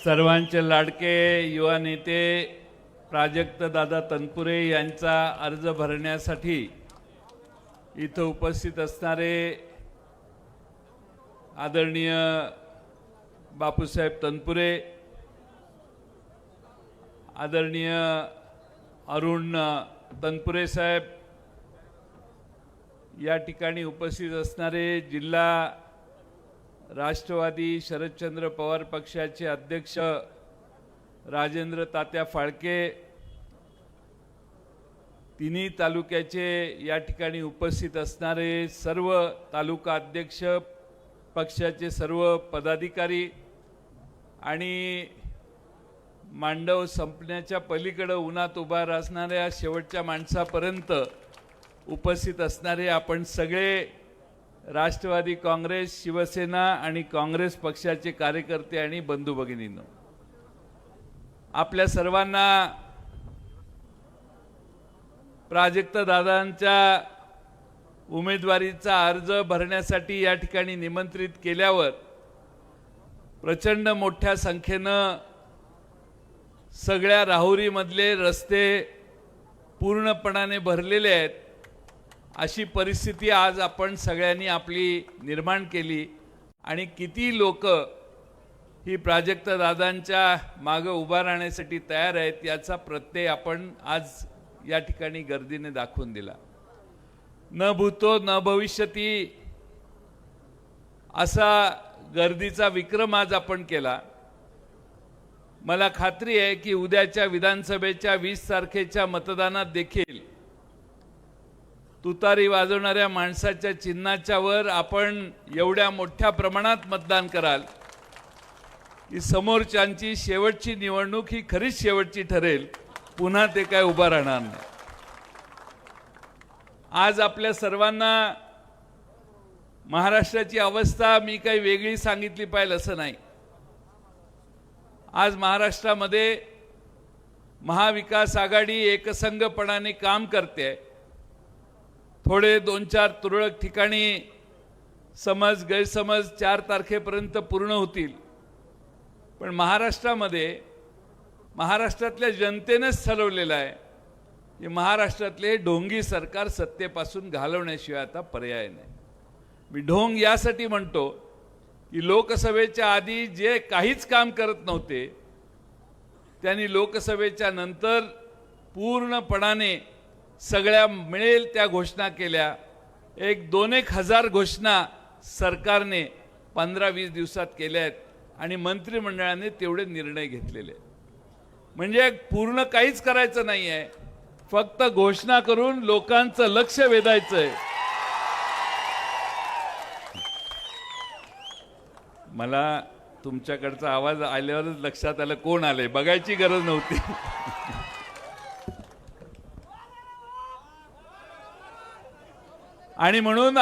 सर्वांचे लाडके युवा नेते प्राजक्त दादा तनपुरे यांचा अर्ज भरण्यासाठी इथं उपस्थित असणारे आदरणीय बापूसाहेब तनपुरे, आदरणीय अरुण तनपुरे साहेब, या ठिकाणी उपस्थित असणारे जिल्हा राष्ट्रवादी शरदचंद्र पवार पक्षाचे अध्यक्ष राजेंद्र तात्या फाळके, तिन्ही तालुक्याचे या ठिकाणी उपस्थित असणारे सर्व तालुका अध्यक्ष, पक्षाचे सर्व पदाधिकारी आणि मांडव संपण्याच्या पलीकडे उन्हात उभा असणाऱ्या शेवटच्या माणसापर्यंत उपस्थित असणारे आपण सगळे राष्ट्रवादी काँग्रेस, शिवसेना आणि काँग्रेस पक्षाचे कार्यकर्ते आणि बंधू भगिनींनो, आपल्या सर्वांना प्राजक्त दादांच्या उमेदवारीचा अर्ज भरण्यासाठी या ठिकाणी निमंत्रित केल्यावर प्रचंड मोठ्या संख्येनं सगळ्या राहुरीमधले रस्ते पूर्णपणाने भरलेले आहेत, अशी परिस्थिती आज आपण सगळ्यांनी आपली निर्माण केली आणि किती लोक ही प्राजक्त दादांच्या मागे उभा राहण्यासाठी तयार आहेत याचा प्रत्यय आपण आज या ठिकाणी गर्दीने दाखवून दिला। न भूतो न भविष्यती असा गर्दीचा विक्रम आज आपण केला। मला खात्री आहे की उद्याच्या विधानसभेच्या 20 तारखेच्या मतदानात देखील तुतारी वाजवणाऱ्या माणसाच्या चिन्हाच्या वर आपण एवढ्या मोठ्या प्रमाणात मतदान कराल की समोरच्यांची शेवटची निवडणूक ही खरीच शेवटची ठरेल, पुन्हा ते काय उभा राहणार नाही। आज आपल्या सर्वांना महाराष्ट्राची अवस्था मी काही वेगळी सांगितली पाहिजे असं नाही। आज महाराष्ट्रामध्ये महाविकास आघाडी एकसंघपणाने काम करते। थोडे 2-4 तुरळक ठिकाणी समज गैरसमज 4 तारखेपर्यंत पूर्ण होतील, पण महाराष्ट्रातल्या जनतेनेच ठरवलेलं आहे की महाराष्ट्रातले ढोंगी सरकार सत्तेपासून घालवण्याशिवाय आता पर्याय नाही। मी ढोंग यासाठी म्हणतो की लोकसभेच्या आधी जे काहीच काम करत नव्हते त्यांनी लोकसभेच्या नंतर पूर्णपणाने सगळ्या मिळेल त्या घोषणा केल्या। 1-2 हजार घोषणा सरकारने 15-20 दिवसात केल्या आहेत आणि मंत्रिमंडळाने तेवढे निर्णय घेतलेले। म्हणजे पूर्ण काहीच करायचं नाही आहे, फक्त घोषणा करून लोकांचं लक्ष वेधायचं आहे। मला तुमच्याकडचा आवाज आल्यावरच लक्षात आलं कोण आले, बघायची गरज नव्हती। आणि म्हणून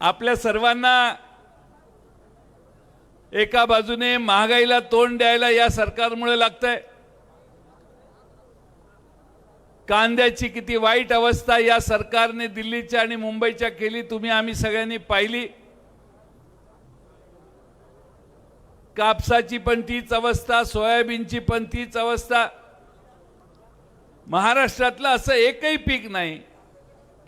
आपल्या सर्वांना एका बाजूने महागाईला तोंड द्यायला या सरकारमुळे लागतंय। कांद्याची किती वाईट अवस्था या सरकारने दिल्लीच्या आणि मुंबईच्या केली, तुम्ही आम्ही सगळ्यांनी पाहिली। कापसाची पण तीच अवस्था, सोयाबीनची पण तीच अवस्था। महाराष्ट्रातलं असं एकही पीक नाही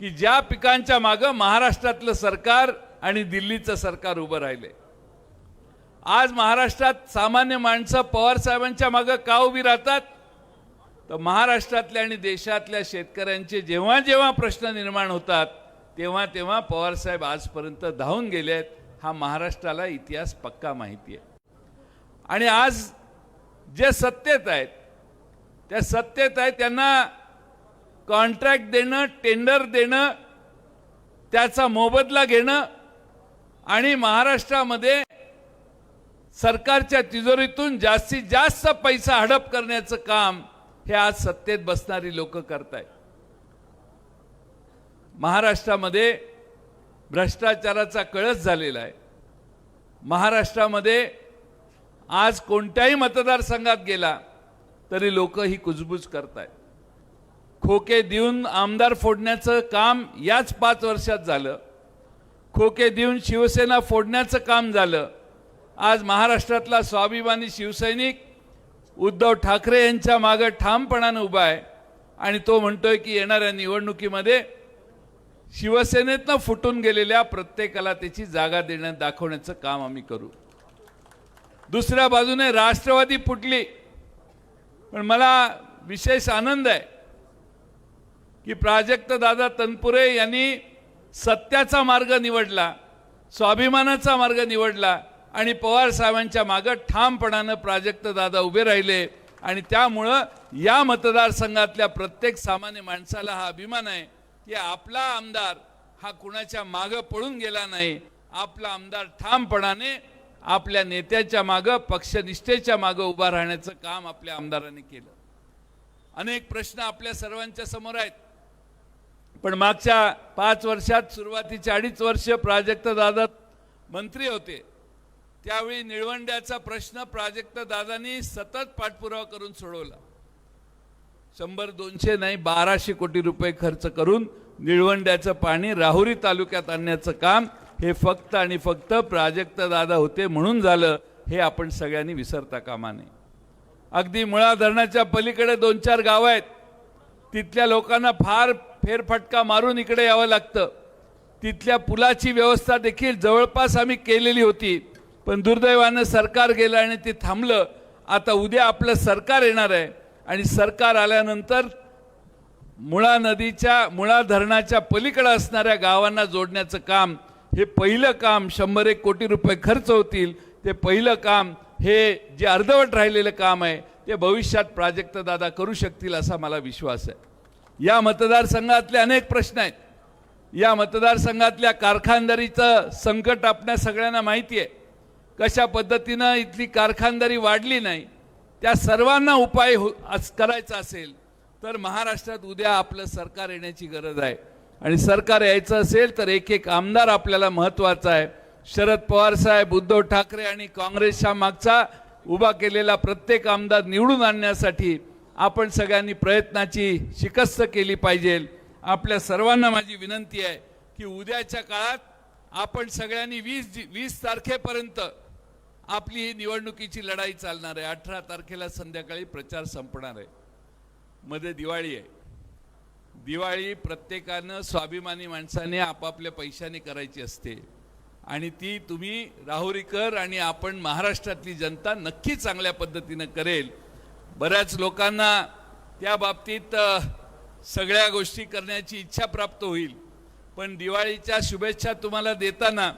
की ज्या पिकांच्या मागे महाराष्ट्रातलं सरकार आणि दिल्लीचं सरकार उभं राहिले। आज महाराष्ट्रात सामान्य माणसं पवार साहेबांच्या मागे का उभी राहतात, तर महाराष्ट्रातल्या आणि देशातल्या शेतकऱ्यांचे जेव्हा जेव्हा प्रश्न निर्माण होतात तेव्हा तेव्हा पवार साहेब आजपर्यंत धावून गेले आहेत। हा महाराष्ट्राला इतिहास पक्का माहिती आहे। आणि आज जे सत्तेत आहेत त्यांना कॉन्ट्रॅक्ट देणं, टेंडर देणं, त्याचा मोबदला घेणं आणि महाराष्ट्रामध्ये सरकारच्या तिजोरीतून जास्तीत जास्त पैसा हडप करण्याचं काम हे आज सत्तेत बसणारी लोक करतायत। महाराष्ट्रामध्ये भ्रष्टाचाराचा कळस झालेला आहे। महाराष्ट्रामध्ये आज कोणत्याही मतदारसंघात गेला तरी लोक ही कुजबूज करतायत। खोके देऊन आमदार फोडण्याचं काम याच 5 वर्षात झालं। खोके देऊन शिवसेना फोडण्याचं काम झालं. आज महाराष्ट्रातला स्वाभिमानी शिवसैनिक उद्धव ठाकरे यांच्या मागे ठामपणाने उभा आहे आणि तो म्हणतोय की येणाऱ्या निवडणुकीमध्ये शिवसेनेतनं फुटून गेलेल्या प्रत्येकाला त्याची जागा देण्यात दाखवण्याचं काम आम्ही करू. दुसऱ्या बाजूने राष्ट्रवादी फुटली, पण मला विशेष आनंद आहे की प्राजक्त दादा तनपुरे यांनी सत्याचा मार्ग निवडला, स्वाभिमानाचा मार्ग निवडला आणि पवार साहेबांच्या मागे ठामपणाने प्राजक्त दादा उभे राहिले आणि त्यामुळं या मतदारसंघातल्या प्रत्येक सामान्य माणसाला हा अभिमान आहे की आपला आमदार हा कुणाच्या मागे पळून गेला नाही. आपला आमदार ठामपणाने आपल्या नेत्याच्या मागे, पक्षनिष्ठेच्या मागे उभा राहण्याचं काम आपल्या आमदारांनी केलं. अनेक प्रश्न आपल्या सर्वांच्या समोर आहेत, पण मागच्या 5 वर्षात सुरुवातीचे 2.5 वर्ष प्राजक्त दादा मंत्री होते त्यावेळी निळवंड्याचा प्रश्न प्राजक्त दादांनी सतत पाठपुरावा करून सोडवला. 100-200 नाही 1200 कोटी रुपये खर्च करून निळवंड्याचं पाणी राहुरी तालुक्यात आणण्याचं काम हे फक्त आणि फक्त प्राजक्त दादा होते म्हणून झालं, हे आपण सगळ्यांनी विसरता कामा नये. अगदी मुळा धरणाच्या पलीकडे 2-4 गावं आहेत, तिथल्या लोकांना फार फेरफटका मारून इकडे यावं लागतं. तिथल्या पुलाची व्यवस्था देखील जवळपास आम्ही केलेली होती, पण दुर्दैवानं सरकार गेलं आणि ते थांबलं. आता उद्या आपलं सरकार येणार आहे आणि सरकार आल्यानंतर मुळा धरणाच्या पलीकडे असणाऱ्या गावांना जोडण्याचं काम, हे पहिलं काम 100-1 कोटी रुपये खर्च होतील. ते पहिलं काम, हे जे अर्धवट राहिलेलं काम आहे ते भविष्यात प्राजक्त दादा करू शकतील असा मला विश्वास आहे. या मतदारसंघातले अनेक प्रश्न आहेत. या मतदारसंघातल्या कारखानदारीचं संकट आपल्या सगळ्यांना माहिती आहे. कशा पद्धतीनं इथली कारखानदारी वाढली नाही, त्या सर्वांना उपाय करायचा असेल तर महाराष्ट्रात उद्या आपलं सरकार येण्याची गरज आहे. आणि सरकार यायचं असेल तर एक आमदार आपल्याला महत्त्वाचा आहे. शरद पवार साहेब, उद्धव ठाकरे आणि काँग्रेसच्या मागचा उभा केलेला प्रत्येक आमदार निवडून आणण्यासाठी आपण सगळ्यांनी प्रयत्नाची शिकस्त केली पाहिजे. आपल्या सर्वांना माझी विनंती आहे की उद्याच्या काळात आपण सगळ्यांनी 20 तारखेपर्यंत आपली ही निवडणुकीची लढाई चालणार आहे. 18 तारखेला संध्याकाळी प्रचार संपणार आहे. मध्ये दिवाळी आहे. दिवाळी प्रत्येकानं स्वाभिमानी माणसाने आपापल्या पैशाने करायची असते आणि ती तुम्ही राहुरीकर आणि आपण महाराष्ट्रातली जनता नक्की चांगल्या पद्धतीनं करेल. बऱ्याच लोकांना त्या बाबतीत सगळ्या गोष्टी करण्याची इच्छा प्राप्त होईल, पण दिवाळीच्या शुभेच्छा तुम्हाला देताना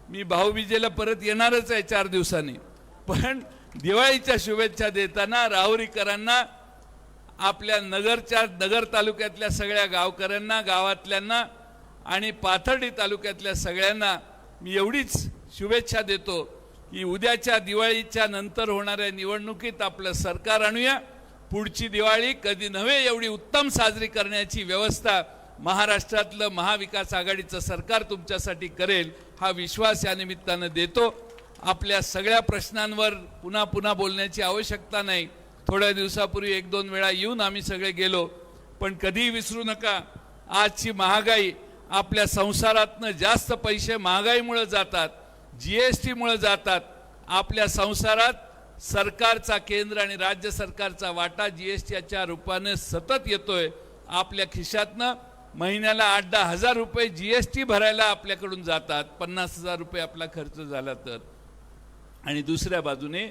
मी भाऊबीजेला परत येणारच आहे 4 दिवसांनी, पण दिवाळीच्या शुभेच्छा देताना राहुरीकरांना, आपल्या नगर तालुक्यातल्या सगळ्या गावकऱ्यांना, गावातल्यांना आणि पाथर्डी तालुक्यातल्या सगळ्यांना मी एवढीच शुभेच्छा देतो की उद्याच्या दिवाळीच्या नंतर होणाऱ्या निवडणुकीत आपलं सरकार आणूया. पुढची दिवाळी कधी नव्हे एवढी उत्तम साजरी करण्याची व्यवस्था महाराष्ट्रातलं महाविकास आघाडीचं सरकार तुमच्यासाठी करेल, हा विश्वास या निमित्तानं देतो. आपल्या सगळ्या प्रश्नांवर पुन्हा पुन्हा बोलण्याची आवश्यकता नाही. थोड्या दिवसापूर्वी 1-2 वेळा येऊन आम्ही सगळे गेलो, पण कधीही विसरू नका, आजची महागाई, आपल्या संसारातनं जास्त पैसे महागाईमुळे जातात, GST मुळे जातात. आपल्या संसारात सरकारचा, केंद्र आणि राज्य सरकारचा वाटा GSTच्या रूपाने सतत येतोय. आपल्या खिशातनं महिन्याला 8-10 हजार रुपये GST भरायला आपल्याकडून जातात, 50,000 रुपये आपला खर्च झाला तर. आणि दुसऱ्या बाजूने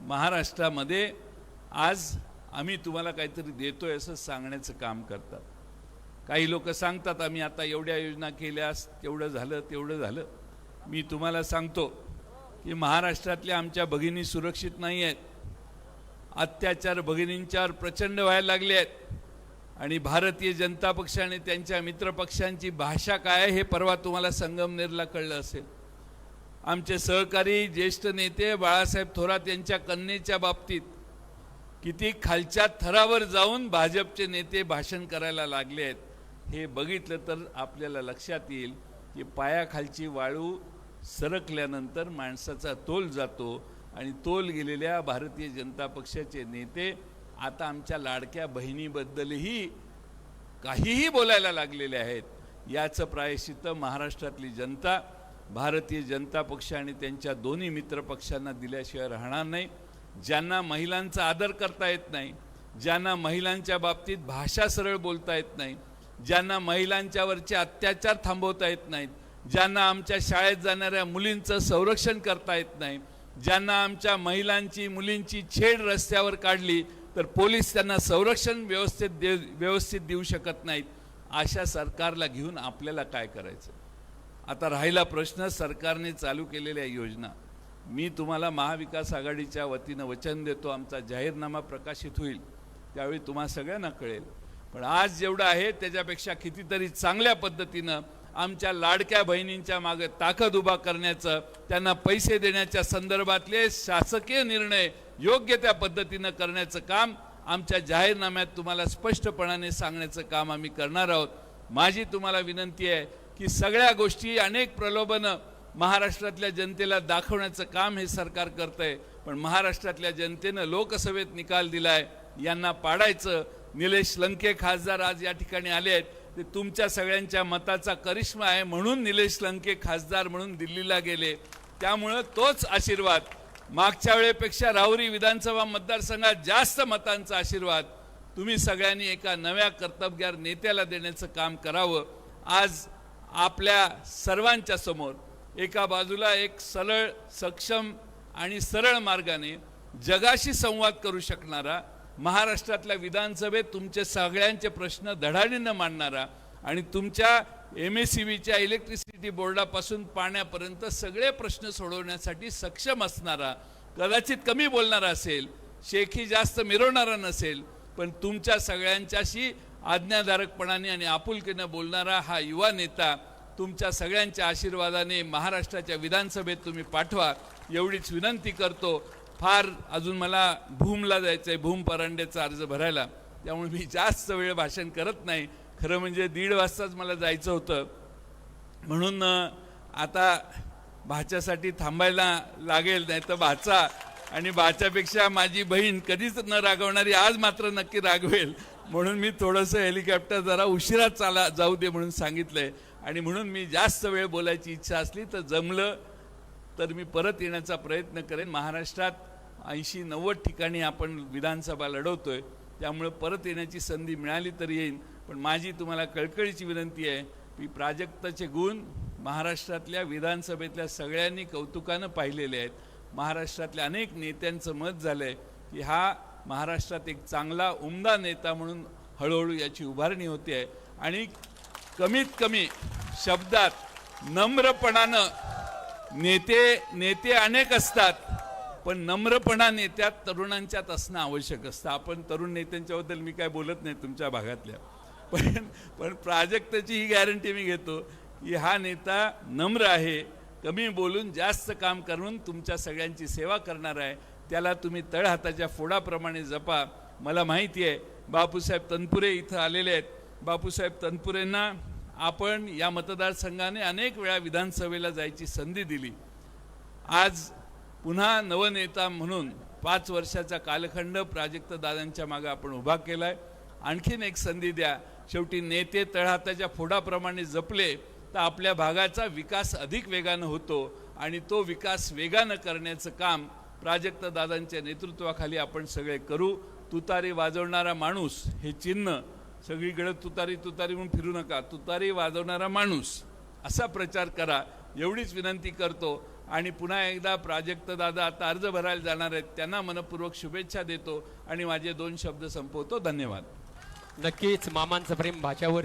महाराष्ट्रामध्ये आज आम्ही तुम्हाला काहीतरी देतोय असं सांगण्याचं काम करतात. काही लोक सांगतात आम्ही आता एवढ्या योजना केल्यास तेवढं झालं तेवढं झालं. मी तुम्हाला सांगतो की महाराष्ट्रातल्या आमच्या भगिनी सुरक्षित नाही आहेत. अत्याचार भगिनींच्यावर प्रचंड व्हायला लागले आहेत आणि भारतीय जनता पक्ष आणि त्यांच्या मित्रपक्षांची भाषा काय आहे हे परवा तुम्हाला संगमनेरला कळलं असेल. आमचे सहकारी ज्येष्ठ नेते बाळासाहेब थोरात यांच्या कन्येच्या बाबतीत किती खालच्या थरावर जाऊन भाजपचे नेते भाषण करायला लागले आहेत हे बघितलं तर आपल्याला लक्षात येईल की पायाखालची वाळू सरकल्यानंतर माणसाचा तोल जातो आणि तोल गेलेल्या भारतीय जनता पक्षाचे नेते आता आमच्या लाडक्या बहिणीबद्दलही काहीही बोलायला लागलेले आहेत. याचं प्रायश्चित्त महाराष्ट्रातली जनता भारतीय जनता पक्ष आणि त्यांच्या दोन्ही मित्र पक्षांना दिल्याशिवाय राहणार नाही. ज्यांना महिलांचा आदर करता येत नाही, ज्यांना महिलांच्या बाबतीत भाषा सरळ बोलता येत नाही, ज्यांना महिलांच्यावरचे अत्याचार थांबवता येत नाहीत, ज्यांना आमच्या शाळेत जाणाऱ्या मुलींचं संरक्षण करता येत नाही, ज्यांना आमच्या महिलांची मुलींची छेड रस्त्यावर काढली तर पोलीस त्यांना संरक्षण व्यवस्थित देऊ शकत नाहीत, अशा सरकारला घेऊन आपल्याला काय करायचं. आता राहिला प्रश्न सरकारने चालू केलेल्या योजना. मी तुम्हाला महाविकास आघाडीच्या वतीनं वचन देतो, आमचा जाहीरनामा प्रकाशित होईल त्यावेळी तुम्हा सगळ्यांना कळेल. पण आज जेवढं आहे त्याच्यापेक्षा कितीतरी चांगल्या पद्धतीनं आमच्या लाडक्या बहिणींच्या मागे ताकद उभा करण्याचं, त्यांना पैसे देण्याच्या संदर्भातले शासकीय निर्णय योग्य त्या पद्धतीनं करण्याचं काम आमच्या जाहीरनाम्यात तुम्हाला स्पष्टपणाने सांगण्याचं काम आम्ही करणार आहोत. माझी तुम्हाला विनंती आहे की सगळ्या गोष्टी, अनेक प्रलोभनं महाराष्ट्रातल्या जनतेला दाखवण्याचं काम हे सरकार करतंय, पण महाराष्ट्रातल्या जनतेनं लोकसभेत निकाल दिलाय, यांना पाडायचं. निलेश लंके खासदार आज या ठिकाणी आले आहेत, ते तुमच्या सगळ्यांच्या मताचा करिश्मा आहे म्हणून निलेश लंके खासदार म्हणून दिल्लीला गेले. त्यामुळं तोच आशीर्वाद, मागच्या वेळेपेक्षा राहुरी विधानसभा मतदारसंघात जास्त मतांचा आशीर्वाद तुम्ही सगळ्यांनी एका नव्या कर्तबगार नेत्याला देण्याचं काम करावं. आज आपल्या सर्वांच्या समोर एका बाजूला एक सरळ, सक्षम आणि सरळ मार्गाने जगाशी संवाद करू शकणारा, महाराष्ट्रातल्या विधानसभेत तुमचे सगळ्यांचे प्रश्न धडाडीनं मांडणारा आणि तुमच्या MSEBच्या इलेक्ट्रिसिटी बोर्डापासून पाण्यापर्यंत सगळे प्रश्न सोडवण्यासाठी सक्षम असणारा, कदाचित कमी बोलणारा असेल, शेखी जास्त मिरवणारा नसेल, पण तुमच्या सगळ्यांच्याशी आज्ञाधारकपणाने आणि आपुलकीनं बोलणारा हा युवा नेता तुमच्या सगळ्यांच्या आशीर्वादाने महाराष्ट्राच्या विधानसभेत तुम्ही पाठवा, एवढीच विनंती करतो. फार अजून मला भूमला जायचं आहे, भूम परांड्याचा अर्ज भरायला, त्यामुळे मी जास्त वेळ भाषण करत नाही. खरं म्हणजे 1:30 वाजताच मला जायचं होतं, म्हणून आता भाच्यासाठी थांबायला लागेल, नाही तर भाचा आणि भाच्यापेक्षा माझी बहीण कधीच न रागवणारी आज मात्र नक्की रागवेल, म्हणून मी थोडंसं हेलिकॉप्टर जरा उशिरा जाऊ दे म्हणून सांगितलंय. आणि म्हणून मी जास्त वेळ बोलायची इच्छा असली तर जमलं तर मी परत येण्याचा प्रयत्न करेन. महाराष्ट्रात 80-90 ठिकाणी आपण विधानसभा लढवतोय, त्यामुळे परत येण्याची संधी मिळाली तर येईन. पण माझी तुम्हाला कळकळीची विनंती आहे की प्राजक्ताचे गुण महाराष्ट्रातल्या विधानसभेतल्या सगळ्यांनी कौतुकानं पाहिलेले आहेत. महाराष्ट्रातल्या अनेक नेत्यांचं मत झालं आहे की हा महाराष्ट्रात एक चांगला उमदा नेता म्हणून हळूहळू याची उभारणी होते आहे. आणि कमीत कमी शब्दात नम्रपणानं, नेते अनेक असतात, पण नम्रपणा नेत्यात तरुणांच्यात असणं आवश्यक असतं. आपण तरुण नेत्यांच्याबद्दल मी काय बोलत नाही तुमच्या भागातल्या, पण प्राजक्ताची ही गॅरंटी मी घेतो की हा नेता नम्र आहे, कमी बोलून जास्त काम करून तुमच्या सगळ्यांची सेवा करणार आहे. त्याला तुम्ही तळहाताच्या फोडाप्रमाणे जपा. मला माहिती आहे बापूसाहेब तनपुरे इथं आलेले आहेत. बापूसाहेब तनपुरेंना आपण या मतदारसंघाने अनेक वेळा विधानसभेला जायची संधी दिली. आज पुन्हा नवनेता म्हणून 5 वर्षाचा कालखंड प्राजक्त दादांच्या मागे आपण उभा केलाय. आणखीन एक संधी द्या. शेवटी नेते तळहाताच्या फोडाप्रमाणे जपले तर आपल्या भागाचा विकास अधिक वेगानं होतो आणि तो विकास वेगानं करण्याचं काम प्राजक्त दादांच्या नेतृत्वाखाली आपण सगळे करू. तुतारी वाजवणारा माणूस हे चिन्ह, सगळीकडे तुतारी तुतारी म्हणून फिरू नका, तुतारी वाजवणारा माणूस असा प्रचार करा, एवढीच विनंती करतो. आणि पुन्हा एकदा प्राजक्त दादा आता अर्ज भरायला जाणार आहेत, त्यांना मनपूर्वक शुभेच्छा देतो आणि माझे 2 शब्द संपवतो. धन्यवाद. नक्कीच मामांचं प्रेम भाच्यावर